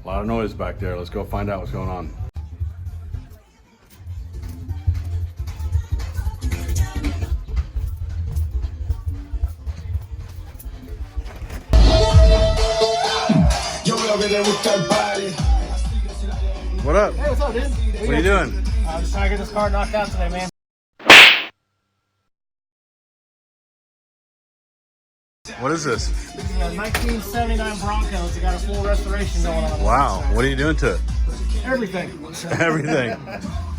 A lot of noise back there. Let's go find out what's going on. What up? Hey, what's up, dude? What are you doing? I'm just trying to get this car knocked out today, man. What is this? This is a 1979 Broncos. They got a full restoration going on. Wow. What are you doing to it? Everything. Everything.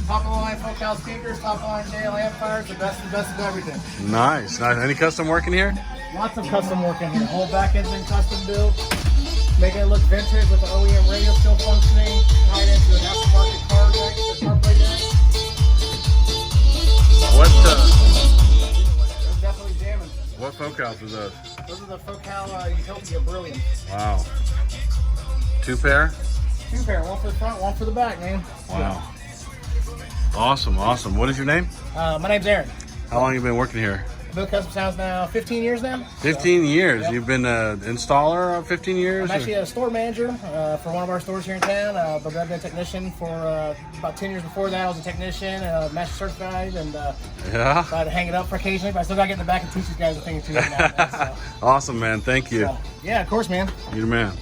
Top of the line focal speakers, top of the line JL amplifiers, the best of everything. Nice. Nice. Any custom work in here? Lots of custom work in here. Whole back end's been custom built. Making it look vintage with the OEM radio still functioning. Tied into an aftermarket car jack, the CarPlay jack. What They're definitely jamming. what focals was those? Those are the Focal Utopia Brilliant. Wow. 2 pair? 2 pair, one for the front, one for the back, man. Wow. Awesome, awesome. What is your name? My name's Aaron. How long have you been working here? Built custom sounds now 15 years now. 15 years. Yep. You've been an installer 15 years? I'm actually a store manager for one of our stores here in town, but I've been a technician for about 10 years before that. I was a technician, master certified, and Yeah. I had to hang it up for occasionally, but I still got to get in the back and teach these guys a thing or two now. Man, so. Awesome, man. Thank you. Yeah, of course, man. You're the man.